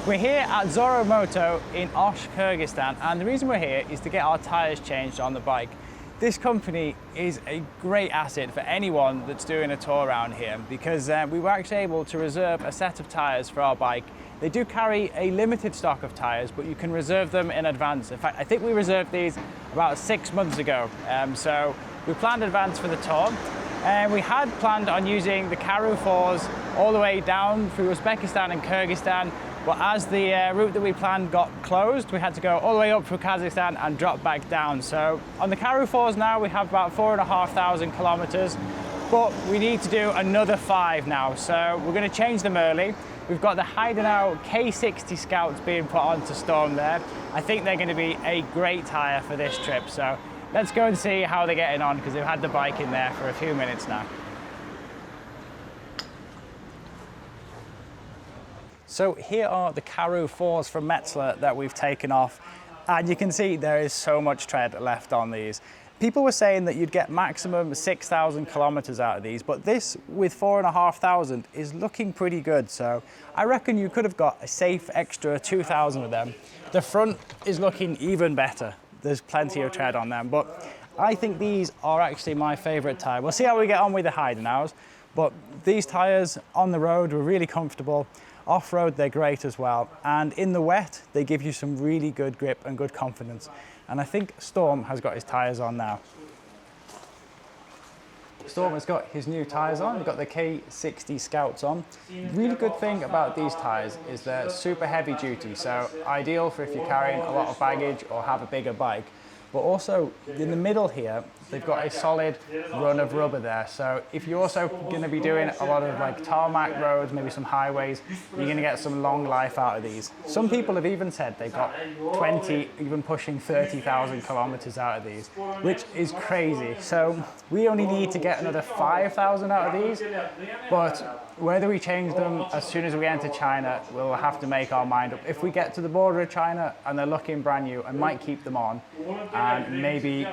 We're here at Zorro Moto in Osh, Kyrgyzstan, and the reason we're here is to get our tyres changed on the bike. This company is a great asset for anyone that's doing a tour around here because we were actually able to reserve a set of tyres for our bike. They do carry a limited stock of tyres, but you can reserve them in advance. In fact, I think we reserved these about 6 months ago. So we planned in advance for the tour. And we had planned on using the Karoo 4s all the way down through Uzbekistan and Kyrgyzstan, but as the route that we planned got closed, we had to go all the way up through Kazakhstan and drop back down. So on the Karoo 4s now, we have about 4,500 kilometers, but we need to do another 5 now. So we're going to change them early. We've got the Heidenau K60 Scouts being put onto Storm there. I think they're going to be a great tyre for this trip. So let's go and see how they're getting on because they've had the bike in there for a few minutes now. So here are the Karoo 4s from Metzler that we've taken off, and you can see there is so much tread left on these. People were saying that you'd get maximum 6,000 kilometers out of these, but this with 4,500 is looking pretty good. So I reckon you could have got a safe extra 2,000 of them. The front is looking even better. There's plenty of tread on them, but I think these are actually my favorite tyre. We'll see how we get on with the Heidenaus, but these tyres on the road were really comfortable. Off-road, they're great as well. And in the wet, they give you some really good grip and good confidence. And I think Storm has got his tyres on now. Storm has got his new tyres on. We've got the K60 Scouts on. Really good thing about these tyres is they're super heavy duty. So ideal for if you're carrying a lot of baggage or have a bigger bike. But also in the middle here, they've got a solid run of rubber there. So if you're also going to be doing a lot of like tarmac roads, maybe some highways, you're going to get some long life out of these. Some people have even said they got 20, even pushing 30,000 kilometers out of these, which is crazy. So we only need to get another 5,000 out of these, but whether we change them as soon as we enter China, we'll have to make our mind up. If we get to the border of China and they're looking brand new, I might keep them on, and maybe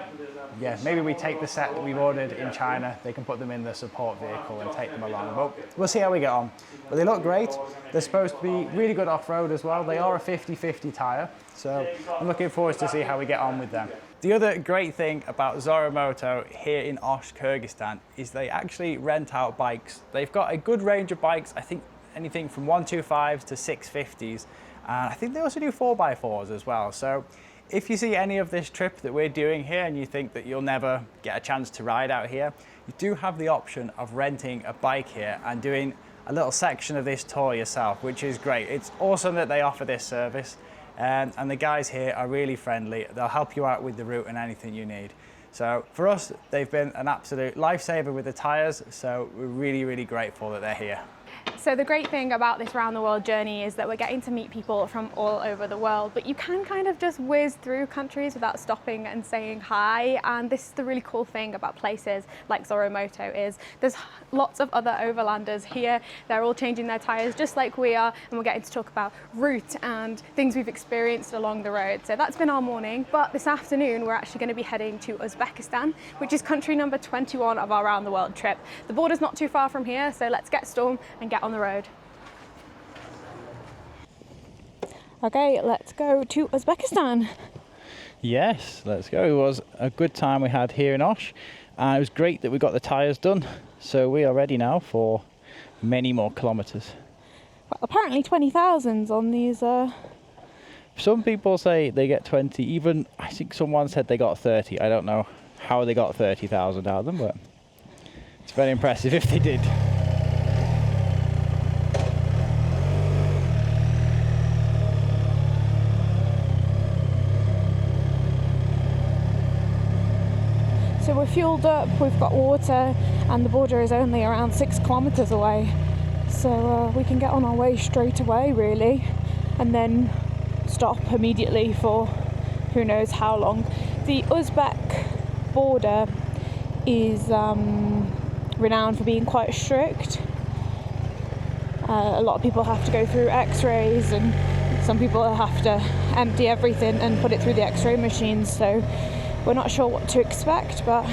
we take the set that we've ordered in China, they can put them in the support vehicle and take them along. But we'll see how we get on. But they look great. They're supposed to be really good off-road as well. They are a 50-50 tyre, so I'm looking forward to see how we get on with them. The other great thing about Zorro Moto here in Osh, Kyrgyzstan is they actually rent out bikes. They've got a good range of bikes, I think anything from 125s to 650s, and I think they also do 4x4s as well. So if you see any of this trip that we're doing here and you think that you'll never get a chance to ride out here, you do have the option of renting a bike here and doing a little section of this tour yourself, which is great. It's awesome that they offer this service, and the guys here are really friendly. They'll help you out with the route and anything you need. So for us, they've been an absolute lifesaver with the tyres, so we're really, really grateful that they're here. So the great thing about this round the world journey is that we're getting to meet people from all over the world, but you can kind of just whiz through countries without stopping and saying hi. And this is the really cool thing about places like Zorro Moto is there's lots of other overlanders here. They're all changing their tires just like we are, and we're getting to talk about route and things we've experienced along the road. So that's been our morning, but this afternoon we're actually going to be heading to Uzbekistan, which is country number 21 of our round the world trip. The border's not too far from here, so let's get Storm and get on the road. Okay, let's go to Uzbekistan. Yes, let's go. It was a good time we had here in Osh. It was great that we got the tyres done. So we are ready now for many more kilometres. Well, apparently 20,000 on these. Some people say they get 20, even I think someone said they got 30. I don't know how they got 30,000 out of them, but it's very impressive if they did. So we're fueled up, we've got water, and the border is only around 6 kilometers away. So we can get on our way straight away, really, and then stop immediately for who knows how long. The Uzbek border is renowned for being quite strict. A lot of people have to go through x-rays, and some people have to empty everything and put it through the x-ray machines. So we're not sure what to expect, but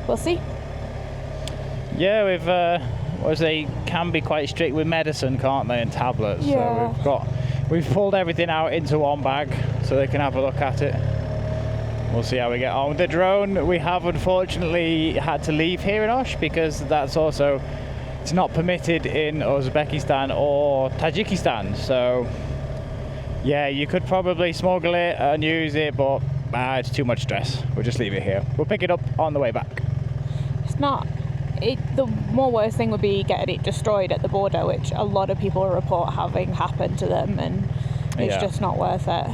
we'll see. Yeah, they can be quite strict with medicine, can't they, and tablets. Yeah. So We've pulled everything out into one bag so they can have a look at it. We'll see how we get on with the drone. We have unfortunately had to leave here in Osh because that's also, it's not permitted in Uzbekistan or Tajikistan. So yeah, you could probably smuggle it and use it, but it's too much stress. We'll just leave it here. We'll pick it up on the way back. It's not, the more worst thing would be getting it destroyed at the border, which a lot of people report having happened to them, and it's just not worth it.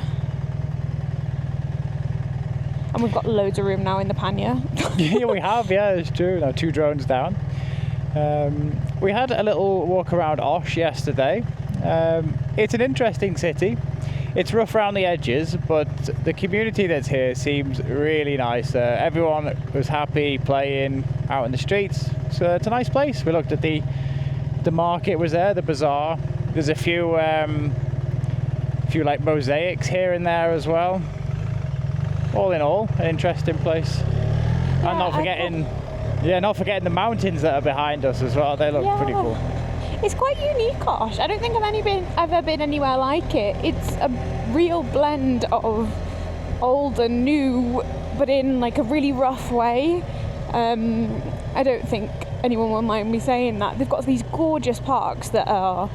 And we've got loads of room now in the pannier. Yeah, we have, yeah, it's true. Now 2 drones down. We had a little walk around Osh yesterday. It's an interesting city. It's rough around the edges, but the community that's here seems really nice. Everyone was happy playing out in the streets. So it's a nice place. We looked at the market was there, the bazaar. There's a few like mosaics here and there as well. All in all, an interesting place. Yeah, and not forgetting the mountains that are behind us as well. They look pretty cool. It's quite unique, Osh. I don't think I've ever been anywhere like it. It's a real blend of old and new, but in like a really rough way. I don't think anyone will mind me saying that. They've got these gorgeous parks that are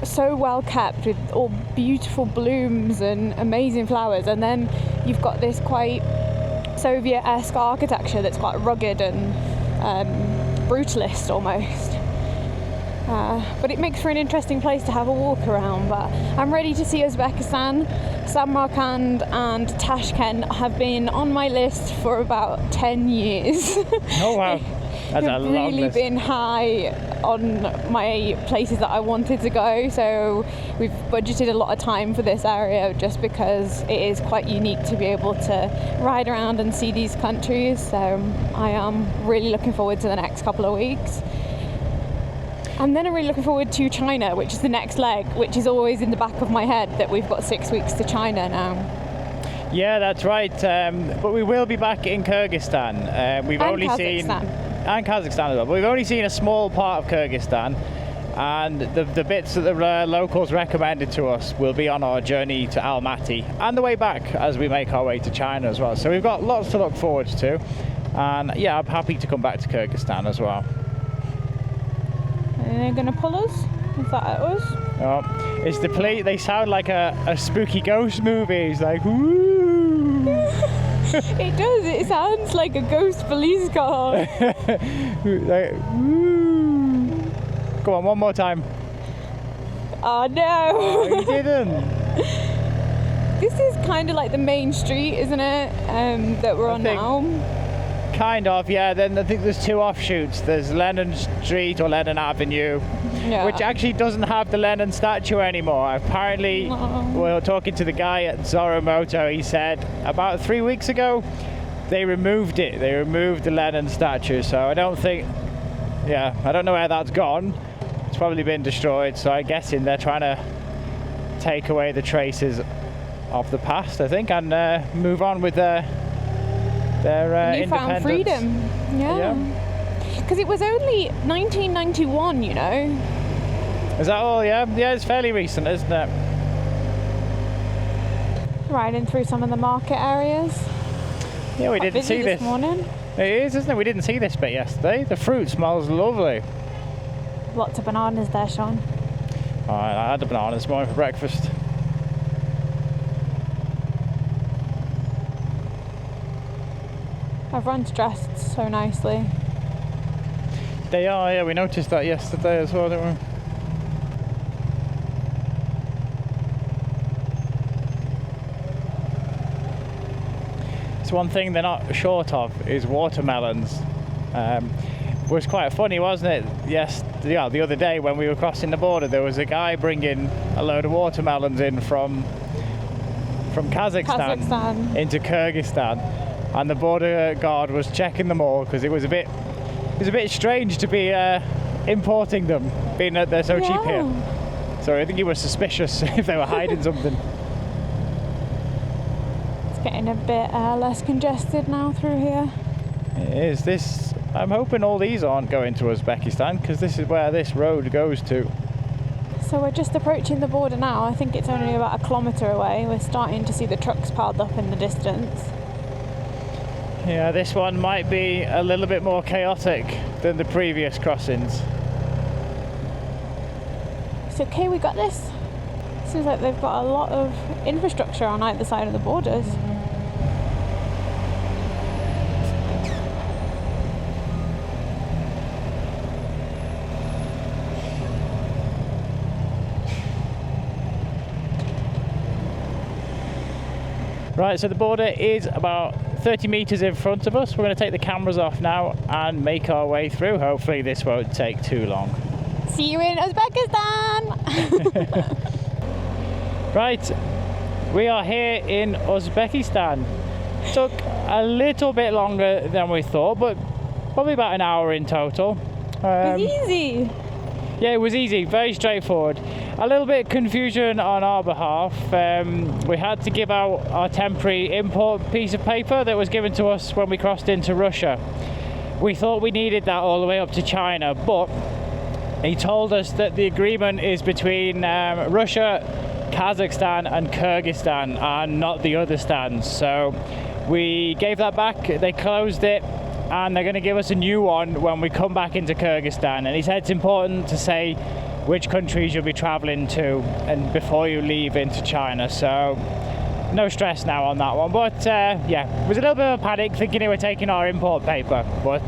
so well kept with all beautiful blooms and amazing flowers, and then you've got this quite Soviet-esque architecture that's quite rugged and brutalist almost. But it makes for an interesting place to have a walk around. But I'm ready to see Uzbekistan. Samarkand and Tashkent have been on my list for about 10 years. Oh wow, that's a long really list. Been high on my places that I wanted to go, so we've budgeted a lot of time for this area just because it is quite unique to be able to ride around and see these countries. So I am really looking forward to the next couple of weeks. And then I'm really looking forward to China, which is the next leg, which is always in the back of my head that we've got 6 weeks to China now. Yeah, that's right. But we will be back in Kyrgyzstan. We've only seen and Kazakhstan as well. But we've only seen a small part of Kyrgyzstan, and the bits that the locals recommended to us will be on our journey to Almaty and the way back as we make our way to China as well. So we've got lots to look forward to, and yeah, I'm happy to come back to Kyrgyzstan as well. Are they going to pull us? Is that at us? Oh, it's the police. They sound like a spooky ghost movie. It's like, woo! It does. It sounds like a ghost police car. Like, woo! Go on, one more time. Oh no! Oh, you didn't. This is kind of like the main street, isn't it? That we're on now. Kind of, yeah. Then I think there's 2 offshoots. There's Lenin Street or Lenin Avenue, which actually doesn't have the Lenin statue anymore. Apparently, we were talking to the guy at Zorro Moto. He said about 3 weeks ago they removed it. They removed the Lenin statue. So I don't think, I don't know where that's gone. It's probably been destroyed. So I'm guessing they're trying to take away the traces of the past, I think, and move on with their newfound freedom. Yeah. Because it was only 1991, you know. Is that all? Yeah, it's fairly recent, isn't it? Riding through some of the market areas. Yeah, we didn't see this morning. It is, isn't it? We didn't see this bit yesterday. The fruit smells lovely. Lots of bananas there, Sean. I had a banana this morning for breakfast. Everyone's dressed so nicely. They are, yeah, we noticed that yesterday as well, didn't we? It's one thing they're not short of is watermelons. It was quite funny, wasn't it? Yes, the other day when we were crossing the border, there was a guy bringing a load of watermelons in from Kazakhstan into Kyrgyzstan. And the border guard was checking them all because it was a bit strange to be importing them, being that they're so cheap here. So I think he was suspicious if they were hiding something. It's getting a bit less congested now through here. It is. I'm hoping all these aren't going to Uzbekistan because this is where this road goes to. So we're just approaching the border now. I think it's only about a kilometre away. We're starting to see the trucks piled up in the distance. Yeah, this one might be a little bit more chaotic than the previous crossings. It's okay, we got this. Seems like they've got a lot of infrastructure on either side of the borders. Right, so the border is about 30 metres in front of us. We're going to take the cameras off now and make our way through. Hopefully this won't take too long. See you in Uzbekistan! Right, we are here in Uzbekistan. Took a little bit longer than we thought, but probably about an hour in total. It was easy. Yeah, it was easy, very straightforward. A little bit of confusion on our behalf. We had to give out our temporary import piece of paper that was given to us when we crossed into Russia. We thought we needed that all the way up to China, but he told us that the agreement is between Russia, Kazakhstan and Kyrgyzstan and not the other stands. So we gave that back, they closed it, and they're going to give us a new one when we come back into Kyrgyzstan. And he said it's important to say which countries you'll be traveling to and before you leave into China. So no stress now on that one. But yeah, it was a little bit of a panic thinking they were taking our import paper, but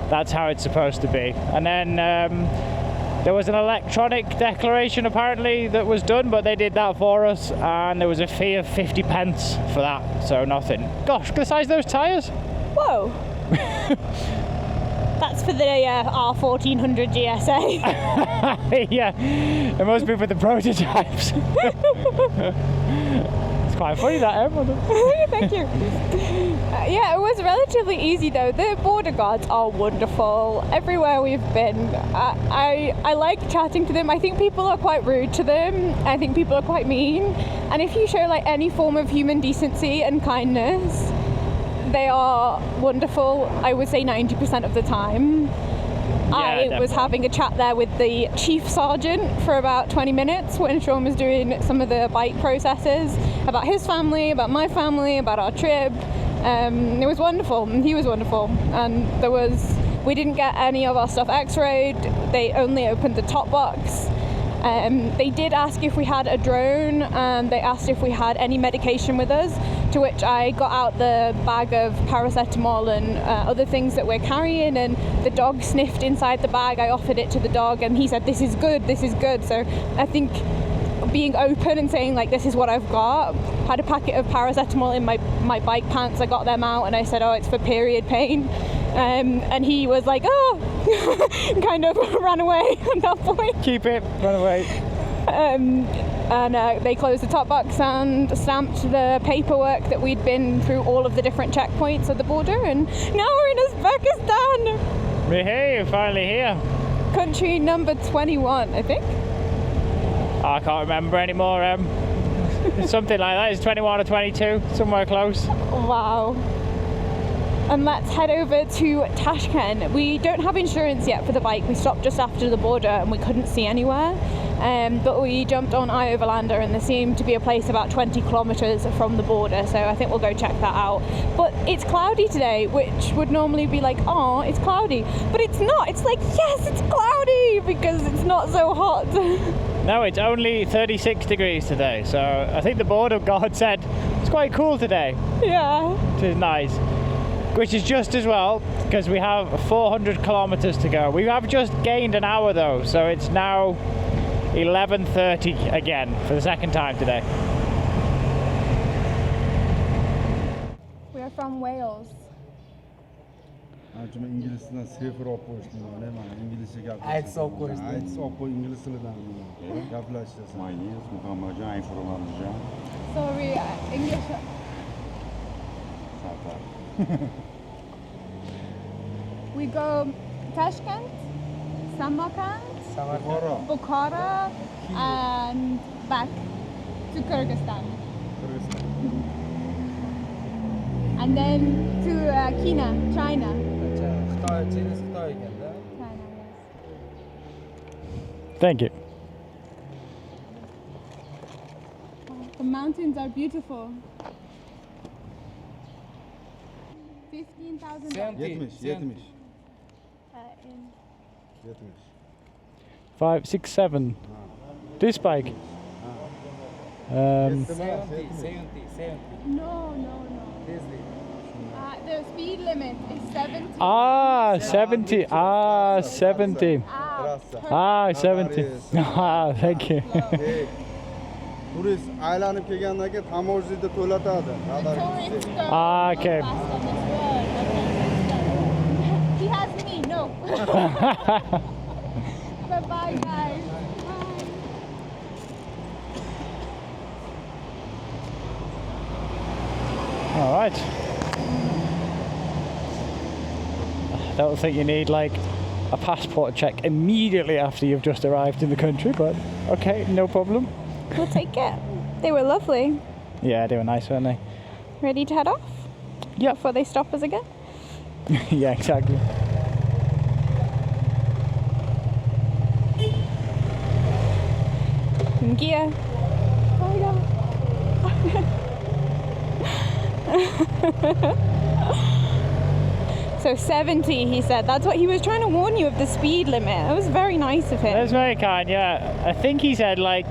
that's how it's supposed to be. And then there was an electronic declaration apparently that was done, but they did that for us, and there was a fee of 50 pence for that, so nothing. Gosh, look at the size of those tyres. Whoa. That's for the R1300 GSA. Yeah, it must be for the prototypes. It's quite funny that, Thank you. Yeah, it was relatively easy though. The border guards are wonderful everywhere we've been. I like chatting to them. I think people are quite rude to them. I think people are quite mean. And if you show like any form of human decency and kindness, they are wonderful, I would say 90% of the time. Yeah, I definitely. was having a chat there with the chief sergeant for about 20 minutes when Sean was doing some of the bike processes, about his family, about my family, about our trip. It was wonderful, and he was wonderful. And we didn't get any of our stuff x-rayed, they only opened the top box. They did ask if we had a drone, and they asked if we had any medication with us, to which I got out the bag of paracetamol and other things that we're carrying, and the dog sniffed inside the bag. I offered it to the dog and he said, this is good, this is good. So I think being open and saying like, this is what I've got. Had a packet of paracetamol in my bike pants. I got them out and I said, oh, it's for period pain. And he was like, oh, kind of ran away at that point. Keep it, run away. And they closed the top box and stamped the paperwork that we'd been through all of the different checkpoints at the border, and now we're in Uzbekistan! We're here, you're finally here. Country number 21, I think. I can't remember anymore. Something like that. It's 21 or 22, somewhere close. Wow. And let's head over to Tashkent. We don't have insurance yet for the bike. We stopped just after the border and we couldn't see anywhere. But we jumped on iOverlander and there seemed to be a place about 20 kilometers from the border. So I think we'll go check that out. But it's cloudy today, which would normally be like, oh, it's cloudy. But it's not. It's like, yes, it's cloudy because it's not so hot. No, it's only 36 degrees today. So I think the border guard said it's quite cool today. Yeah. Which is nice. Which is just as well, because we have 400 kilometers to go. We have just gained an hour though, so it's now 11:30 again for the second time today. We are from Wales. İngiliz'den sıfır oppo'ysun öyle mi? İngilizce yapıyorsun. It's oppo'ysun. It's oppo İngiliz'den yapıyorsun. My name is Muhammad Jan from Aljan. Sorry, English. We go Tashkent, Samarkand, Bukhara, and back to Kyrgyzstan. And then to China. Xitoy, China, Xitoy ekan-da. China, yes. Thank you. The mountains are beautiful. 15,000. 70, 70. 5, 6, 7. This bike. 70. No. The speed limit is 70. 70. 70. Grazie. 70. Thank you. Turist aylanıp kelgandan keyin tamozniyada to'latadi. Tourists go Okay. fast on this road. He has me, no. Bye-bye, guys. Bye. All right. I don't think you need like a passport check immediately after you've just arrived in the country, but okay, no problem. We'll take it. They were lovely. Yeah, they were nice, weren't they? Ready to head off? Yeah. Before they stop us again? Yeah, exactly. In gear. So 70, he said. That's what he was trying to warn you of, the speed limit. That was very nice of him. That's very kind, yeah. I think he said like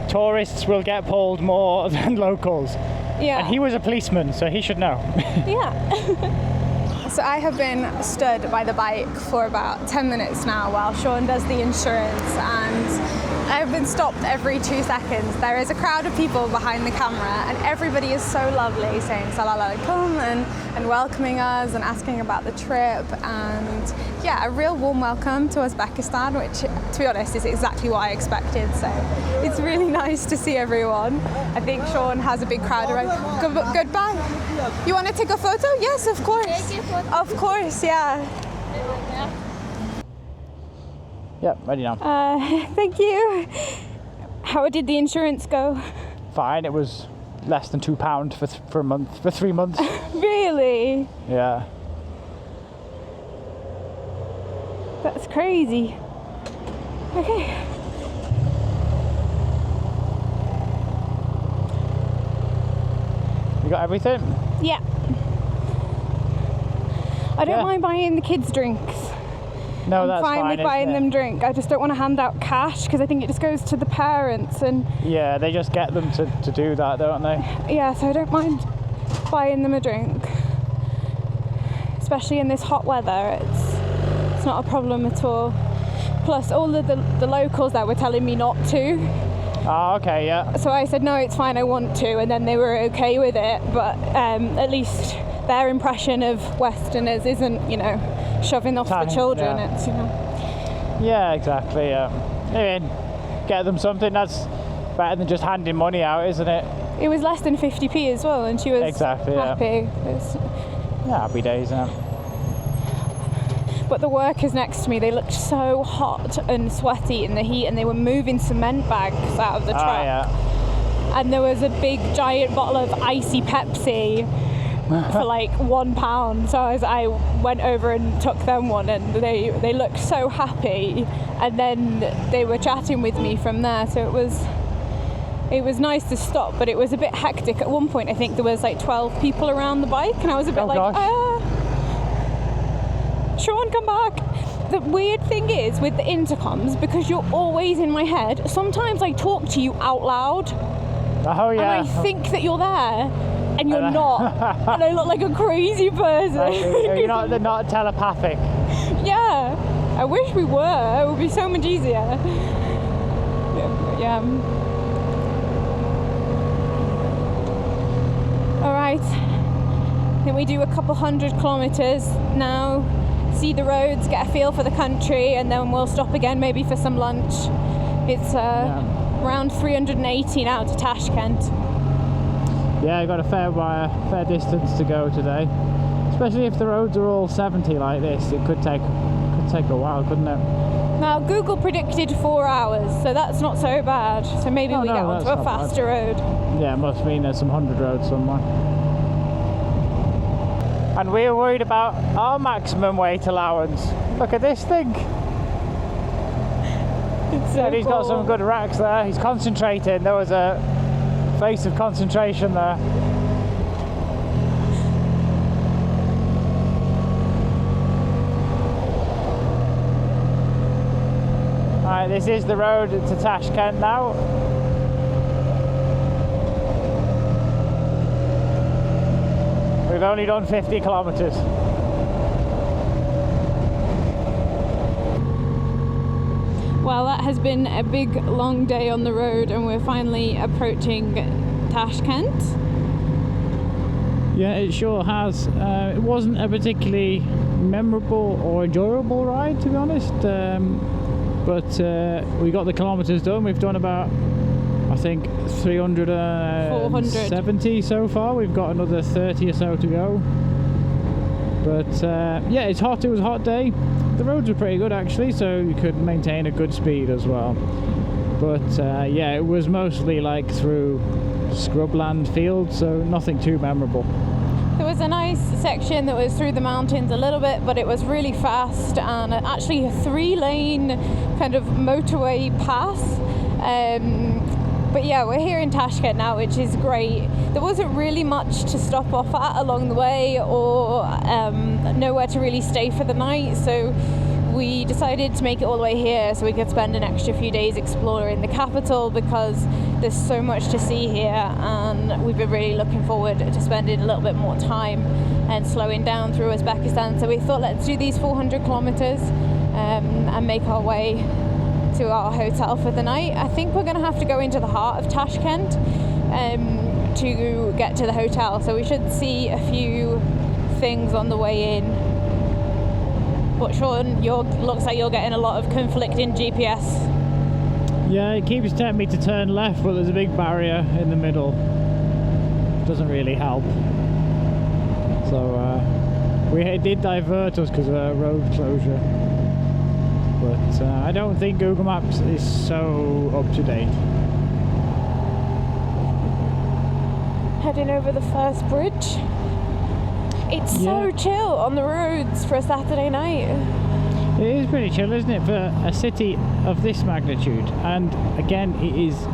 tourists will get pulled more than locals. Yeah. And he was a policeman, so he should know. Yeah. So I have been stood by the bike for about 10 minutes now while Sean does the insurance, and I've been stopped every 2 seconds. There is a crowd of people behind the camera, and everybody is so lovely, saying salam alaikum and welcoming us and asking about the trip, and yeah, a real warm welcome to Uzbekistan, which to be honest is exactly what I expected. So it's really nice to see everyone. I think Sean has a big crowd around. Goodbye. You want to take a photo? Yes, of course. Of course, yeah. Yep, ready now. Thank you. How did the insurance go? Fine, it was less than £2 for a month, for 3 months. Really? Yeah. That's crazy. Okay. You got everything? Yeah. I don't Yeah. mind buying the kids drinks. No, I'm that's fine fine. with isn't buying it? them drink. I just don't want to hand out cash because I think it just goes to the parents, and Yeah, they just get them to do that, don't they? yeah, so I don't mind buying them a drink. Especially in this hot weather, it's not a problem at all. Plus, all of the locals there were telling me not to. Ah, okay, yeah. So I said, no, it's fine, I want to, and then they were okay with it, but at least their impression of Westerners isn't, shoving off the children. Yeah. It's, Yeah, exactly, yeah. I mean, get them something, that's better than just handing money out, isn't it? It was less than 50p as well, and she was Exactly, yeah. happy. Yeah, happy days, isn't it? But the workers next to me, they looked so hot and sweaty in the heat, and they were moving cement bags out of the truck. Ah, yeah. And there was a big giant bottle of icy Pepsi for like £1. So I went over and took them one, and they looked so happy. And then they were chatting with me from there. So it was nice to stop, but it was a bit hectic. At one point, I think there was like 12 people around the bike, and I was a bit Sean, come back. The weird thing is with the intercoms, because you're always in my head, sometimes I talk to you out loud. Oh, yeah. And I think that you're there, and you're not. And I look like a crazy person. They're not telepathic. Yeah. I wish we were. It would be so much easier. Yeah. All right. Then we do a couple 100 kilometers now. See the roads, get a feel for the country, and then we'll stop again maybe for some lunch. It's around 380 now to Tashkent. Yeah, got a fair distance to go today. Especially if the roads are all 70 like this, it could take a while, couldn't it? Now Google predicted 4 hours, so that's not so bad. So maybe we get onto a faster road. Yeah, it must mean there's some 100 roads somewhere. And we're worried about our maximum weight allowance. Look at this thing. It's so And he's got some good racks there. He's concentrating. There was a face of concentration there. Alright, this is the road to Tashkent now. We've only done 50 kilometers. Well, that has been a big long day on the road and we're finally approaching Tashkent. Yeah, it sure has. It wasn't a particularly memorable or enjoyable ride, to be honest. But we got the kilometers done. We've done about, I think, 370 so far. We've got another 30 or so to go. But yeah, it's hot. It was a hot day. The roads were pretty good actually, so you could maintain a good speed as well. But yeah, it was mostly like through scrubland fields, so nothing too memorable. There was a nice section that was through the mountains a little bit, but it was really fast and actually a 3-lane kind of motorway pass. But yeah, we're here in Tashkent now, which is great. There wasn't really much to stop off at along the way, or nowhere to really stay for the night, so we decided to make it all the way here so we could spend an extra few days exploring the capital, because there's so much to see here and we've been really looking forward to spending a little bit more time and slowing down through Uzbekistan. So we thought, let's do these 400 kilometers and make our way to our hotel for the night. I think we're going to have to go into the heart of Tashkent to get to the hotel, so we should see a few things on the way in. But Sean, looks like you're getting a lot of conflicting GPS. Yeah, it keeps telling me to turn left, but there's a big barrier in the middle. Doesn't really help. So it did divert us because of a road closure. But I don't think Google Maps is so up to date. Heading over the first bridge. It's so chill on the roads for a Saturday night. It is pretty chill, isn't it, for a city of this magnitude? And again, it is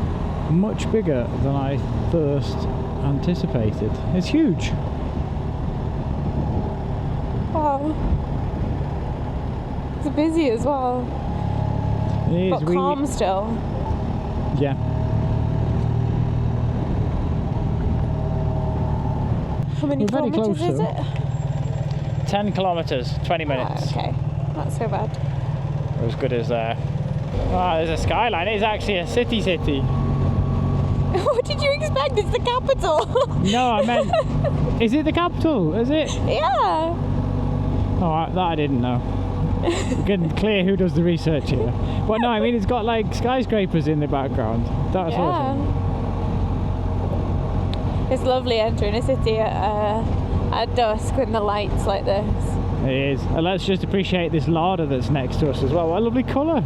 much bigger than I first anticipated. It's huge. Wow. It's busy as well. It is but really calm still. Yeah. How many We're very kilometers close, is though. it? 10 kilometers, 20 minutes. Okay, not so bad. As good as there. Ah, there's a skyline. It's actually a city. What did you expect? It's the capital. No, I meant, is it the capital? Is it? Yeah. Oh, that I didn't know. Getting clear who does the research here. But no, I mean, it's got like skyscrapers in the background. That's awesome. It's lovely entering a city at dusk with the lights like this. It is. And let's just appreciate this larder that's next to us as well. What a lovely colour.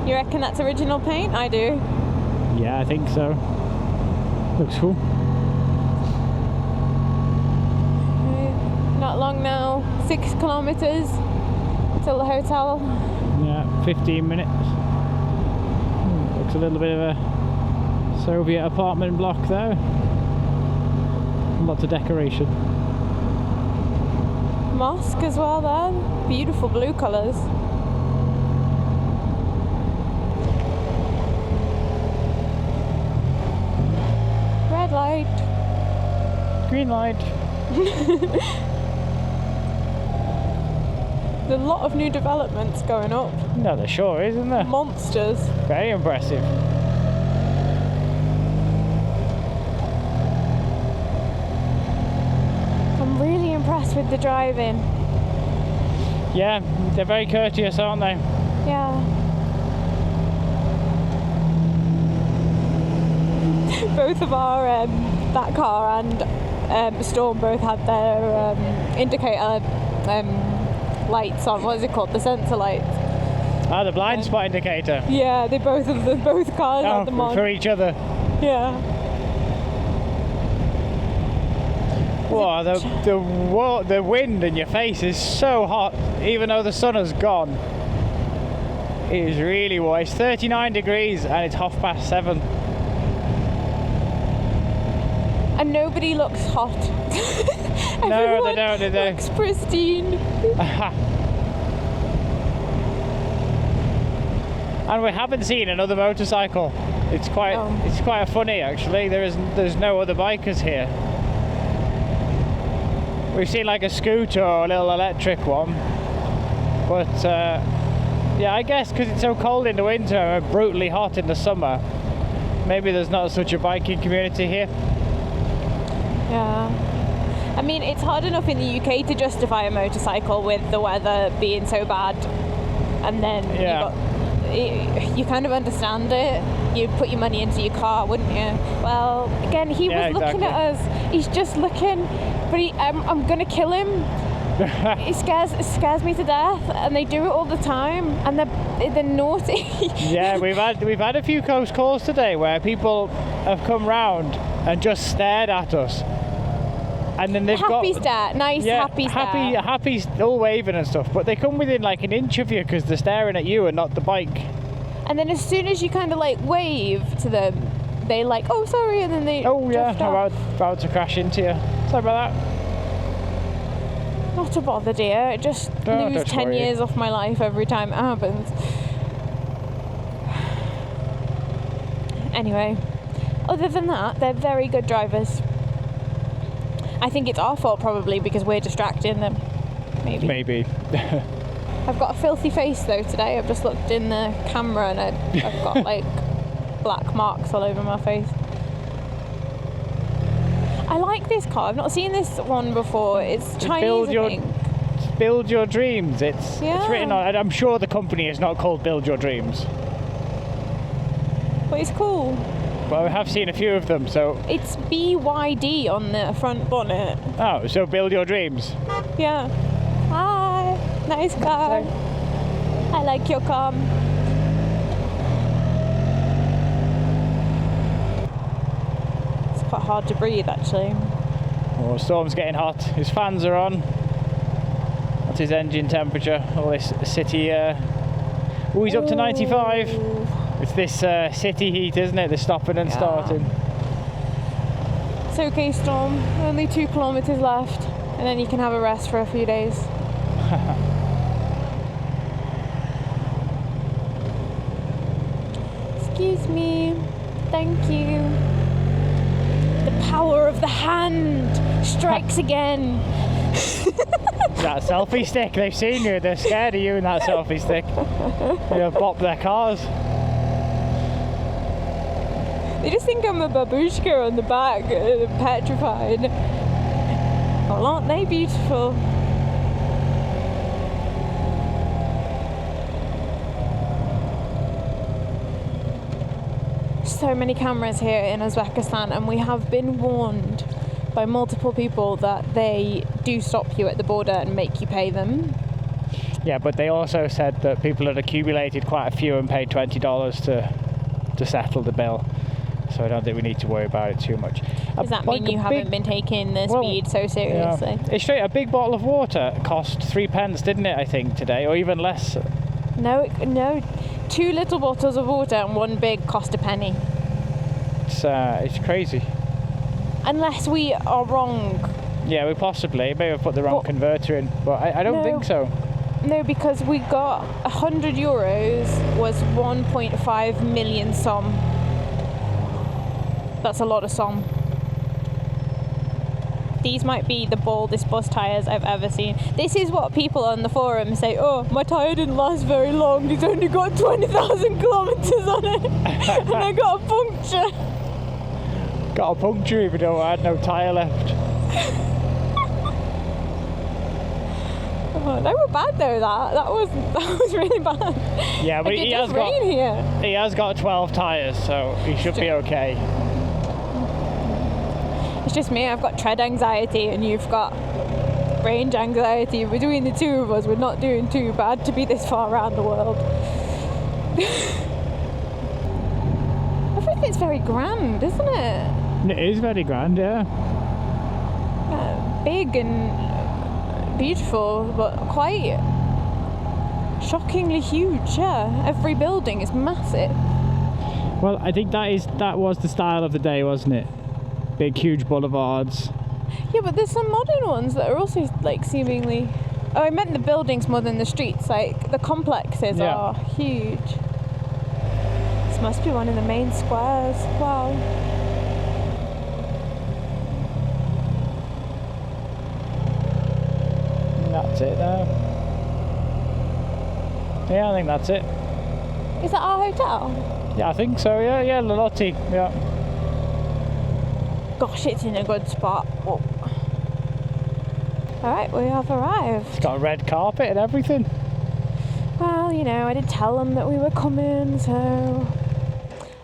You reckon that's original paint? I do. Yeah, I think so. Looks cool. Not long now. 6 kilometers till the hotel. Yeah, 15 minutes. Looks a little bit of a Soviet apartment block there. Lots of decoration. Mosque as well there. Beautiful blue colours. Red light. Green light. There's a lot of new developments going up. No, there sure is, isn't there? Monsters. Very impressive. I'm really impressed with the driving. Yeah, they're very courteous, aren't they? Yeah. Both of our, that car and Storm both had their indicator lights on. What is it called? The sensor lights. Ah, the blind spot indicator. Yeah, both cars had them on. For each other. Yeah. Wow, the wind in your face is so hot, even though the sun has gone. It is really warm. It's 39 degrees and it's 7:30. And nobody looks hot. No, they don't, do they? Looks pristine. And we haven't seen another motorcycle. It's quite funny actually. There's no other bikers here. We've seen like a scooter or a little electric one, but yeah, I guess because it's so cold in the winter and brutally hot in the summer, maybe there's not such a biking community here. Yeah. I mean, it's hard enough in the UK to justify a motorcycle with the weather being so bad, and then you kind of understand it. You'd put your money into your car, wouldn't you? Well, again, he was looking at us. He's just looking, but I'm gonna kill him. It scares me to death, and they do it all the time, and they're naughty. Yeah, we've had a few close calls today where people have come round and just stared at us, and then they've happy got stare, nice happy stare. happy, all waving and stuff, but they come within like an inch of you because they're staring at you and not the bike. And then as soon as you kind of like wave to them, they like, oh sorry, and then they drift off. about to crash into you. Sorry about that. Not a bother, dear. Just lose 10 years off my life every time it happens. Anyway, other than that, they're very good drivers. I think it's our fault probably because we're distracting them. Maybe. I've got a filthy face though today. I've just looked in the camera and I've got like black marks all over my face. I like this car. I've not seen this one before. It's Chinese, I think. Build Your Dreams. It's written on. I'm sure the company is not called Build Your Dreams. But it's cool. Well, I have seen a few of them, so... It's BYD on the front bonnet. Oh, so Build Your Dreams. Yeah. Hi. Nice car. I like your car. It's quite hard to breathe, actually. Oh, the storm's getting hot. His fans are on. What's his engine temperature? All this city... Oh, he's up to 95. It's this city heat, isn't it? The stopping and starting. It's okay, Storm. Only 2 kilometres left, and then you can have a rest for a few days. Excuse me. Thank you. The power of the hand strikes again. That selfie stick, they've seen you, they're scared of you in that selfie stick. They'll bop their cars. They just think I'm a babushka on the back, petrified. Well, aren't they beautiful? So many cameras here in Uzbekistan, and we have been warned by multiple people that they do stop you at the border and make you pay them. Yeah, but they also said that people had accumulated quite a few and paid $20 to settle the bill. So I don't think we need to worry about it too much. Does that mean you haven't been taking the speed so seriously? Yeah. It's straight. A big bottle of water cost 3 pence, didn't it? I think today, or even less. No. 2 little bottles of water and 1 big cost a penny. It's crazy. Unless we are wrong. Yeah, we possibly. Maybe I've put the wrong converter in, but I don't think so. No, because we got 100 euros was 1.5 million som. That's a lot of som. These might be the baldest bus tyres I've ever seen. This is what people on the forum say, oh, my tyre didn't last very long, it's only got 20,000 kilometres on it, and I got a puncture. Got a puncture even though I had no tyre left. Oh, they were bad though, that was really bad. Yeah, but he has got 12 tyres, so he should be okay. It's just me, I've got tread anxiety and you've got range anxiety. Between the two of us, we're not doing too bad to be this far around the world. Everything's very grand, isn't it? It is very grand, yeah. Big and beautiful, but quite shockingly huge, yeah. Every building is massive. Well, I think that was the style of the day, wasn't it? big, huge boulevards. Yeah, but there's some modern ones that are also like seemingly. Oh, I meant the buildings more than the streets. Like the complexes are huge. This must be one of the main squares. Wow. That's it now. Yeah, I think that's it. Is that our hotel? Yeah, I think so. Yeah, Lolotti. Yeah. Gosh, it's in a good spot. Whoa. All right, we have arrived. It's got a red carpet and everything. Well, you know, I did tell them that we were coming, so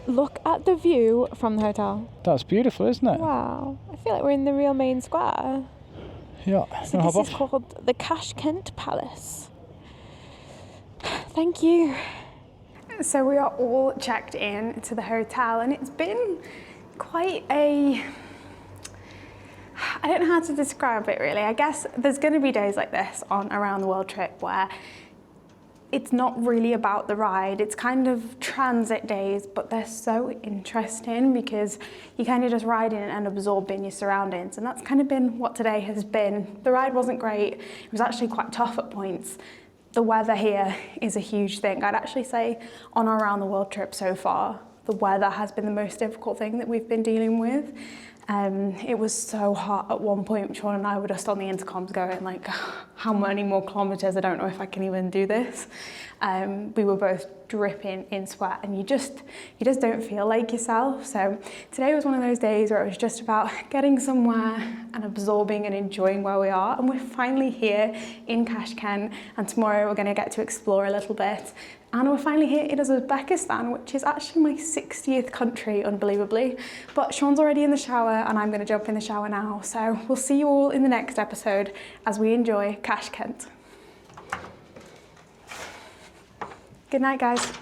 look at the view from the hotel. That's beautiful, isn't it? Wow, I feel like we're in the real main square. Yeah. So this is called the Tashkent Palace. Thank you. So we are all checked in to the hotel, and it's been quite a... I don't know how to describe it really. I guess there's going to be days like this on Around the World trip where it's not really about the ride. It's kind of transit days, but they're so interesting because you kind of just ride in and absorb in your surroundings. And that's kind of been what today has been. The ride wasn't great. It was actually quite tough at points. The weather here is a huge thing. I'd actually say on our Around the World trip so far, the weather has been the most difficult thing that we've been dealing with. It was so hot at one point. Sean and I were just on the intercoms going like, how many more kilometers? I don't know if I can even do this. We were both dripping in sweat, and you just don't feel like yourself. So today was one of those days where it was just about getting somewhere and absorbing and enjoying where we are. And we're finally here in Tashkent, and tomorrow we're going to get to explore a little bit. And we're finally here in Uzbekistan, which is actually my 60th country, unbelievably. But Sean's already in the shower, and I'm going to jump in the shower now. So we'll see you all in the next episode as we enjoy Tashkent. Good night, guys.